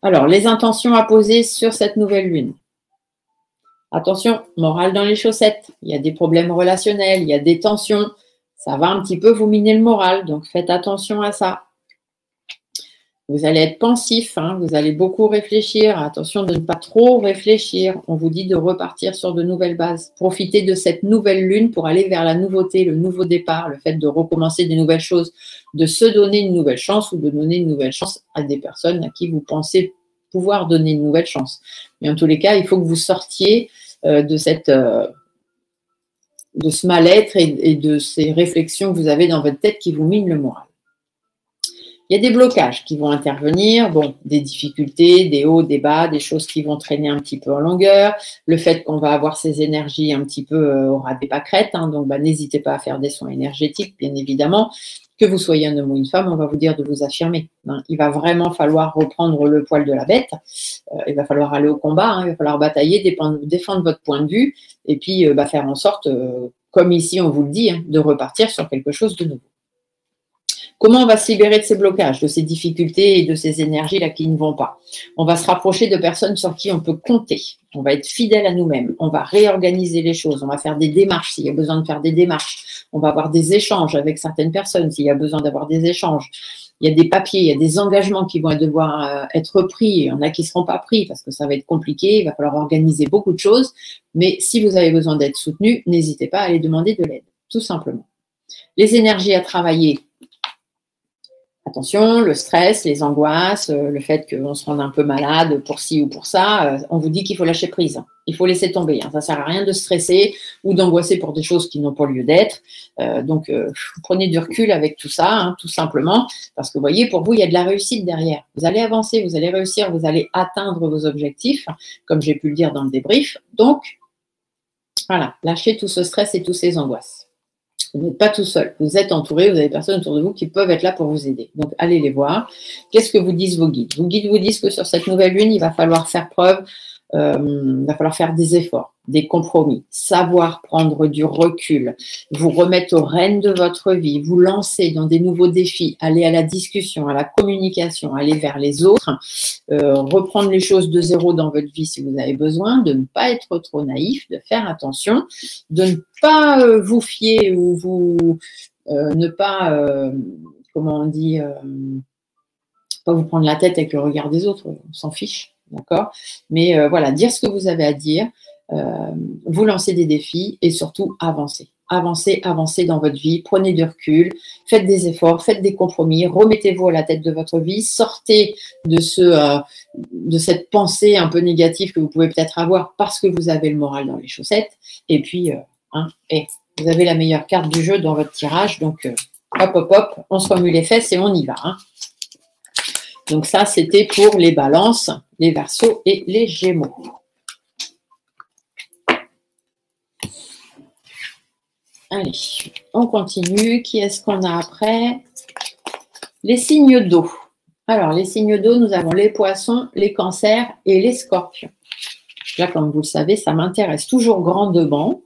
Alors, les intentions à poser sur cette nouvelle lune. Attention, morale dans les chaussettes. Il y a des problèmes relationnels, il y a des tensions. Ça va un petit peu vous miner le moral, donc faites attention à ça. Vous allez être pensif, hein, vous allez beaucoup réfléchir. Attention de ne pas trop réfléchir. On vous dit de repartir sur de nouvelles bases. Profitez de cette nouvelle lune pour aller vers la nouveauté, le nouveau départ, le fait de recommencer des nouvelles choses, de se donner une nouvelle chance ou de donner une nouvelle chance à des personnes à qui vous pensez pouvoir donner une nouvelle chance. Mais en tous les cas, il faut que vous sortiez de ce mal-être et de ces réflexions que vous avez dans votre tête qui vous minent le moral. Il y a des blocages qui vont intervenir, bon, des difficultés, des hauts, des bas, des choses qui vont traîner un petit peu en longueur, le fait qu'on va avoir ces énergies un petit peu au ras des pâquerettes, hein, donc n'hésitez pas à faire des soins énergétiques, bien évidemment. Que vous soyez un homme ou une femme, on va vous dire de vous affirmer. Hein. Il va vraiment falloir reprendre le poil de la bête, il va falloir aller au combat, hein, il va falloir batailler, défendre votre point de vue, et puis faire en sorte, comme ici on vous le dit, hein, de repartir sur quelque chose de nouveau. Comment on va se libérer de ces blocages, de ces difficultés et de ces énergies-là qui ne vont pas? On va se rapprocher de personnes sur qui on peut compter. On va être fidèle à nous-mêmes. On va réorganiser les choses. On va faire des démarches s'il y a besoin de faire des démarches. On va avoir des échanges avec certaines personnes s'il y a besoin d'avoir des échanges. Il y a des papiers, il y a des engagements qui vont devoir être pris. Il y en a qui ne seront pas pris parce que ça va être compliqué. Il va falloir organiser beaucoup de choses. Mais si vous avez besoin d'être soutenu, n'hésitez pas à aller demander de l'aide, tout simplement. Les énergies à travailler. Attention, le stress, les angoisses, le fait qu'on se rende un peu malade pour ci ou pour ça, on vous dit qu'il faut lâcher prise. Il faut laisser tomber. Ça ne sert à rien de stresser ou d'angoisser pour des choses qui n'ont pas lieu d'être. Donc, prenez du recul avec tout ça, hein, tout simplement. Parce que, vous voyez, pour vous, il y a de la réussite derrière. Vous allez avancer, vous allez réussir, vous allez atteindre vos objectifs, comme j'ai pu le dire dans le débrief. Donc, voilà, lâchez tout ce stress et toutes ces angoisses. Vous n'êtes pas tout seul, vous êtes entouré, vous avez des personnes autour de vous qui peuvent être là pour vous aider. Donc, allez les voir. Qu'est-ce que vous disent vos guides? Vos guides vous disent que sur cette nouvelle lune, il va falloir faire preuve, il va falloir faire des efforts, des compromis, savoir prendre du recul, vous remettre aux rênes de votre vie, vous lancer dans des nouveaux défis, aller à la discussion, à la communication, aller vers les autres, reprendre les choses de zéro dans votre vie si vous avez besoin, de ne pas être trop naïf, de faire attention, de ne pas vous fier ou vous ne pas, comment on dit, pas vous prendre la tête avec le regard des autres, on s'en fiche. D'accord? Mais voilà, dire ce que vous avez à dire, vous lancer des défis et surtout avancer. Avancez dans votre vie, prenez du recul, faites des efforts, faites des compromis, remettez-vous à la tête de votre vie, sortez de cette pensée un peu négative que vous pouvez peut-être avoir parce que vous avez le moral dans les chaussettes. Et puis, vous avez la meilleure carte du jeu dans votre tirage, donc hop, on se remue les fesses et on y va. Hein. Donc ça, c'était pour les balances, les verseaux et les gémeaux. Allez, on continue. Qui est-ce qu'on a après? Les signes d'eau. Alors, les signes d'eau, nous avons les poissons, les cancers et les scorpions. Là, comme vous le savez, ça m'intéresse toujours grandement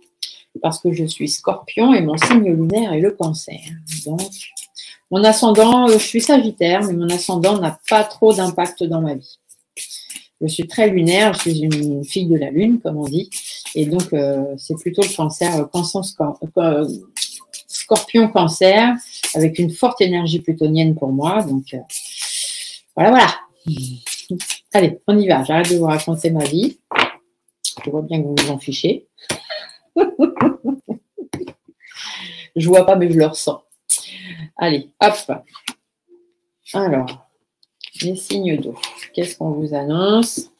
parce que je suis scorpion et mon signe lunaire est le cancer. Donc, mon ascendant, je suis sagittaire, mais mon ascendant n'a pas trop d'impact dans ma vie. Je suis très lunaire, je suis une fille de la lune, comme on dit. Et donc, c'est plutôt le cancer, scorpion-cancer, avec une forte énergie plutonienne pour moi. Donc, voilà. Allez, on y va. J'arrête de vous raconter ma vie. Je vois bien que vous vous en fichez. Je vois pas, mais je le ressens. Allez, hop. Alors, les signes d'eau. Qu'est-ce qu'on vous annonce?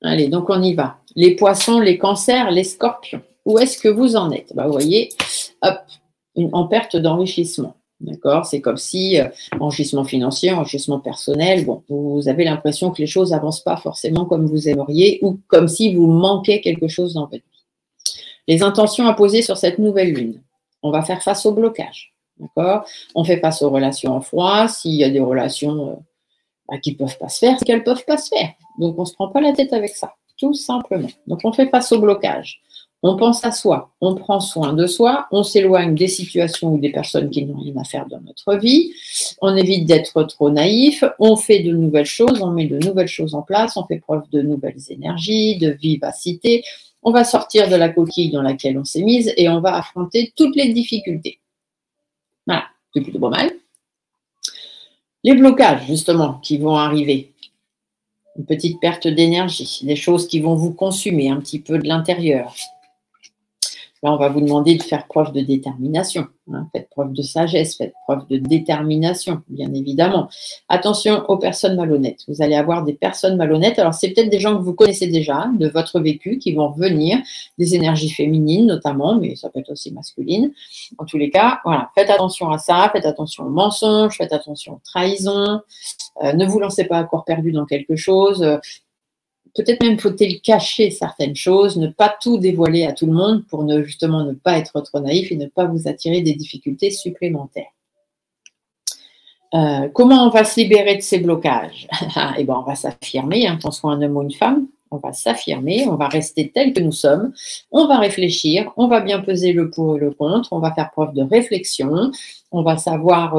Allez, donc on y va. Les poissons, les cancers, les scorpions. Où est-ce que vous en êtes? Vous voyez, hop, en perte d'enrichissement. D'accord? C'est comme si, enrichissement financier, enrichissement personnel, bon, vous avez l'impression que les choses n'avancent pas forcément comme vous aimeriez ou comme si vous manquez quelque chose dans votre vie. Les intentions à poser sur cette nouvelle lune. On va faire face au blocage. D'accord? On fait face aux relations en froid. S'il y a des relations qui ne peuvent pas se faire, c'est qu'elles ne peuvent pas se faire. Donc, on ne se prend pas la tête avec ça, tout simplement. Donc, on fait face au blocage. On pense à soi, on prend soin de soi, on s'éloigne des situations ou des personnes qui n'ont rien à faire dans notre vie, on évite d'être trop naïf, on fait de nouvelles choses, on met de nouvelles choses en place, on fait preuve de nouvelles énergies, de vivacité, on va sortir de la coquille dans laquelle on s'est mise et on va affronter toutes les difficultés. Voilà, c'est plutôt pas mal. Les blocages, justement, qui vont arriver. Une petite perte d'énergie, des choses qui vont vous consumer un petit peu de l'intérieur. Là, on va vous demander de faire preuve de détermination. Faites preuve de sagesse, faites preuve de détermination, bien évidemment. Attention aux personnes malhonnêtes. Vous allez avoir des personnes malhonnêtes. Alors, c'est peut-être des gens que vous connaissez déjà, de votre vécu, qui vont revenir, des énergies féminines notamment, mais ça peut être aussi masculine. En tous les cas, voilà, faites attention à ça, faites attention aux mensonges, faites attention aux trahisons. Ne vous lancez pas à corps perdu dans quelque chose. Peut-être même faut-il cacher certaines choses, ne pas tout dévoiler à tout le monde pour justement ne pas être trop naïf et ne pas vous attirer des difficultés supplémentaires. Comment on va se libérer de ces blocages? Eh ben, on va s'affirmer, qu'on soit un homme ou une femme, on va s'affirmer, on va rester tel que nous sommes, on va réfléchir, on va bien peser le pour et le contre, on va faire preuve de réflexion, on va savoir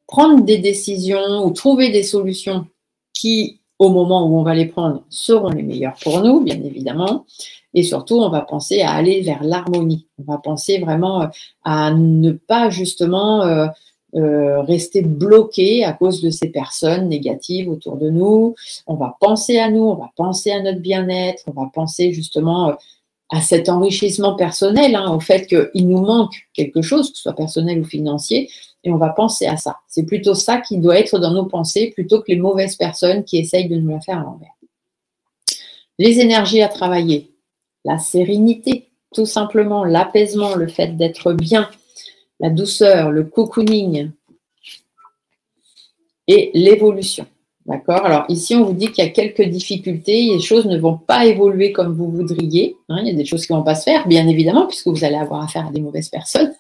prendre des décisions ou trouver des solutions qui, au moment où on va les prendre, seront les meilleurs pour nous, bien évidemment. Et surtout, on va penser à aller vers l'harmonie. On va penser vraiment à ne pas justement rester bloqué à cause de ces personnes négatives autour de nous. On va penser à nous, on va penser à notre bien-être, on va penser justement à cet enrichissement personnel, au fait qu'il nous manque quelque chose, que ce soit personnel ou financier, et on va penser à ça. C'est plutôt ça qui doit être dans nos pensées, plutôt que les mauvaises personnes qui essayent de nous la faire à l'envers. Les énergies à travailler, la sérénité, tout simplement, l'apaisement, le fait d'être bien, la douceur, le cocooning et l'évolution. D'accord? Alors ici, on vous dit qu'il y a quelques difficultés, les choses ne vont pas évoluer comme vous voudriez. Il y a des choses qui ne vont pas se faire, bien évidemment, puisque vous allez avoir affaire à des mauvaises personnes.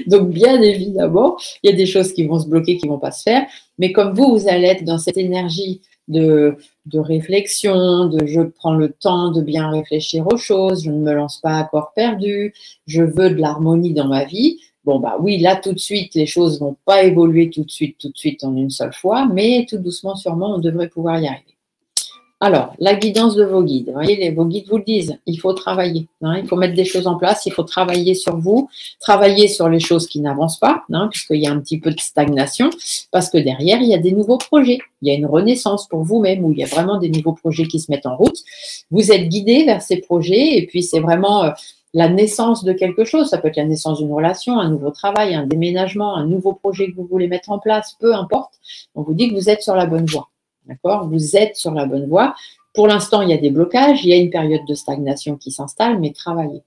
Donc, bien évidemment, il y a des choses qui vont se bloquer, qui ne vont pas se faire. Mais comme vous allez être dans cette énergie de réflexion, de je prends le temps de bien réfléchir aux choses, je ne me lance pas à corps perdu, je veux de l'harmonie dans ma vie. Bon, bah oui, là, tout de suite, les choses ne vont pas évoluer tout de suite en une seule fois, mais tout doucement, sûrement, on devrait pouvoir y arriver. Alors, la guidance de vos guides. Vous voyez, vos guides vous le disent, il faut travailler. Il faut mettre des choses en place, il faut travailler sur vous, travailler sur les choses qui n'avancent pas, puisqu'il y a un petit peu de stagnation, parce que derrière, il y a des nouveaux projets. Il y a une renaissance pour vous-même, où il y a vraiment des nouveaux projets qui se mettent en route. Vous êtes guidé vers ces projets, et puis c'est vraiment la naissance de quelque chose. Ça peut être la naissance d'une relation, un nouveau travail, un déménagement, un nouveau projet que vous voulez mettre en place, peu importe. On vous dit que vous êtes sur la bonne voie. D'accord? Vous êtes sur la bonne voie. Pour l'instant, il y a des blocages, il y a une période de stagnation qui s'installe, mais travaillez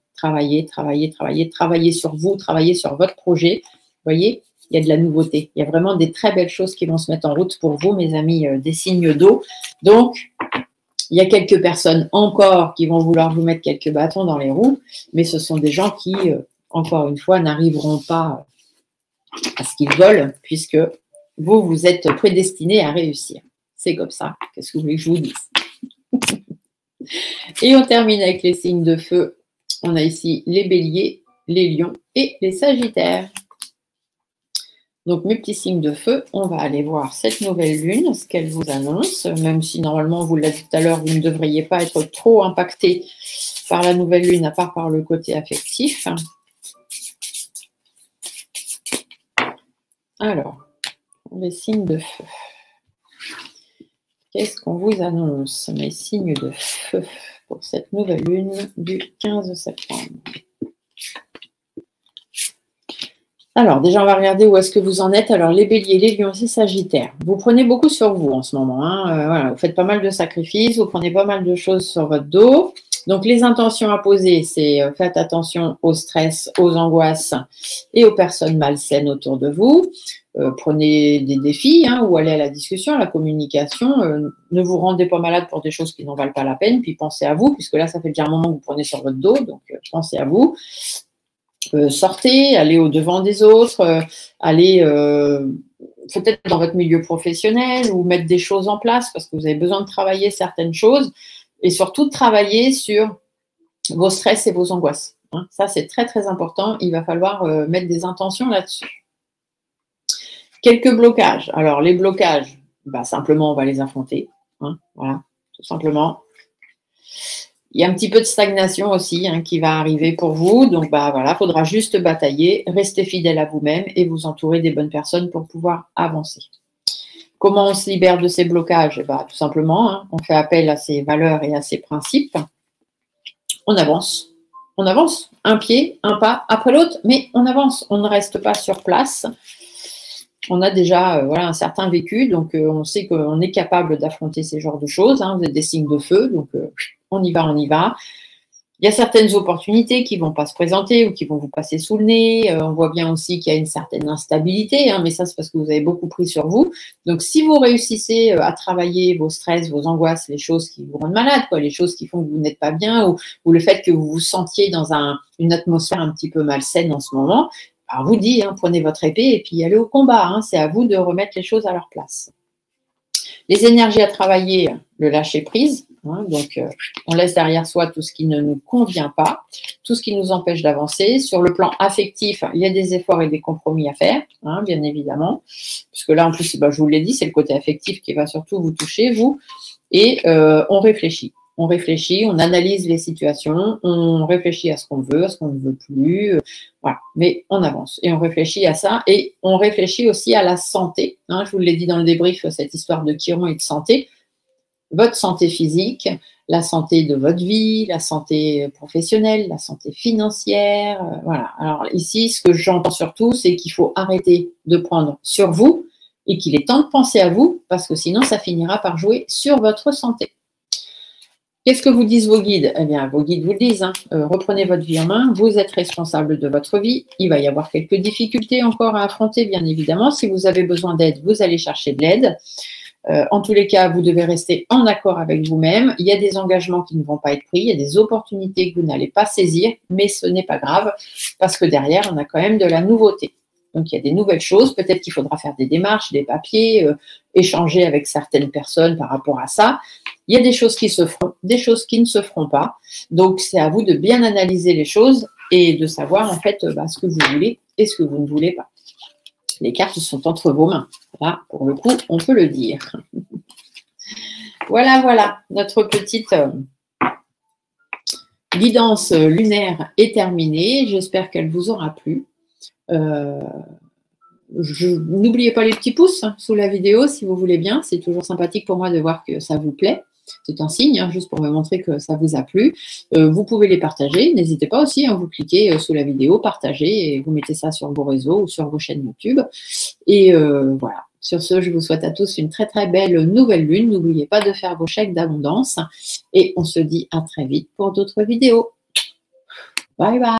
sur vous, travaillez sur votre projet. Vous voyez, il y a de la nouveauté. Il y a vraiment des très belles choses qui vont se mettre en route pour vous, mes amis des signes d'eau. Donc, il y a quelques personnes encore qui vont vouloir vous mettre quelques bâtons dans les roues, mais ce sont des gens qui, encore une fois, n'arriveront pas à ce qu'ils veulent, puisque vous êtes prédestinés à réussir. C'est comme ça. Qu'est-ce que vous voulez que je vous dise? Et on termine avec les signes de feu. On a ici les béliers, les lions et les sagittaires. Donc, mes petits signes de feu, on va aller voir cette nouvelle lune, ce qu'elle vous annonce, même si normalement, vous l'avez dit tout à l'heure, vous ne devriez pas être trop impacté par la nouvelle lune, à part par le côté affectif. Alors, les signes de feu. Qu'est-ce qu'on vous annonce, mes signes de feu, pour cette nouvelle lune du 15 septembre? Alors, déjà, on va regarder où est-ce que vous en êtes. Alors, les béliers, les lions, les sagittaires. Vous prenez beaucoup sur vous en ce moment. Voilà, vous faites pas mal de sacrifices, vous prenez pas mal de choses sur votre dos. Donc, les intentions à poser, c'est faites attention au stress, aux angoisses et aux personnes malsaines autour de vous. Prenez des défis ou allez à la discussion, à la communication. Ne vous rendez pas malade pour des choses qui n'en valent pas la peine. Puis pensez à vous, puisque là, ça fait déjà un moment que vous prenez sur votre dos. Donc, pensez à vous. Sortez, allez au-devant des autres, allez peut-être dans votre milieu professionnel ou mettre des choses en place parce que vous avez besoin de travailler certaines choses et surtout de travailler sur vos stress et vos angoisses. Ça, c'est très, très important. Il va falloir mettre des intentions là-dessus. Quelques blocages. Alors, les blocages, simplement, on va les affronter. Voilà, tout simplement. Il y a un petit peu de stagnation aussi qui va arriver pour vous. Donc, voilà, il faudra juste batailler, rester fidèle à vous-même et vous entourer des bonnes personnes pour pouvoir avancer. Comment on se libère de ces blocages? Tout simplement, on fait appel à ses valeurs et à ses principes. On avance. on avance, un pied, un pas après l'autre, mais on avance, on ne reste pas sur place. On a déjà voilà, un certain vécu, donc on sait qu'on est capable d'affronter ces genres de choses. Hein. Vous êtes des signes de feu, donc on y va, on y va. Il y a certaines opportunités qui ne vont pas se présenter ou qui vont vous passer sous le nez. On voit bien aussi qu'il y a une certaine instabilité, hein, mais ça, c'est parce que vous avez beaucoup pris sur vous. Donc, si vous réussissez à travailler vos stress, vos angoisses, les choses qui vous rendent malade, quoi, les choses qui font que vous n'êtes pas bien ou le fait que vous vous sentiez dans une atmosphère un petit peu malsaine en ce moment, alors, vous dit, hein, prenez votre épée et puis allez au combat. Hein, c'est à vous de remettre les choses à leur place. Les énergies à travailler, le lâcher prise. Hein, donc, on laisse derrière soi tout ce qui ne nous convient pas, tout ce qui nous empêche d'avancer. Sur le plan affectif, il y a des efforts et des compromis à faire, hein, bien évidemment. Puisque là, en plus, je vous l'ai dit, c'est le côté affectif qui va surtout vous toucher, vous. Et on réfléchit. On réfléchit, on analyse les situations, on réfléchit à ce qu'on veut, à ce qu'on ne veut plus. Voilà, mais on avance et on réfléchit à ça. Et on réfléchit aussi à la santé. Hein, je vous l'ai dit dans le débrief, cette histoire de chiron et de santé. Votre santé physique, la santé de votre vie, la santé professionnelle, la santé financière. Voilà. Alors ici, ce que j'entends surtout, c'est qu'il faut arrêter de prendre sur vous et qu'il est temps de penser à vous parce que sinon, ça finira par jouer sur votre santé. Qu'est-ce que vous disent vos guides? Eh bien, vos guides vous le disent, hein. Reprenez votre vie en main, vous êtes responsable de votre vie. Il va y avoir quelques difficultés encore à affronter, bien évidemment. Si vous avez besoin d'aide, vous allez chercher de l'aide. En tous les cas, vous devez rester en accord avec vous-même. Il y a des engagements qui ne vont pas être pris, il y a des opportunités que vous n'allez pas saisir, mais ce n'est pas grave parce que derrière, on a quand même de la nouveauté. Donc, il y a des nouvelles choses. Peut-être qu'il faudra faire des démarches, des papiers, échanger avec certaines personnes par rapport à ça. Il y a des choses qui se feront, des choses qui ne se feront pas. Donc, c'est à vous de bien analyser les choses et de savoir en fait ce que vous voulez et ce que vous ne voulez pas. Les cartes sont entre vos mains. Là, pour le coup, on peut le dire. Voilà, notre petite guidance lunaire est terminée. J'espère qu'elle vous aura plu. N'oubliez pas les petits pouces sous la vidéo si vous voulez bien. C'est toujours sympathique pour moi de voir que ça vous plaît. C'est un signe, hein, juste pour me montrer que ça vous a plu. Vous pouvez les partager. N'hésitez pas aussi, hein, vous cliquez sous la vidéo, partagez et vous mettez ça sur vos réseaux ou sur vos chaînes YouTube. Et voilà. Sur ce, je vous souhaite à tous une très très belle nouvelle lune. N'oubliez pas de faire vos chèques d'abondance. Et on se dit à très vite pour d'autres vidéos. Bye bye.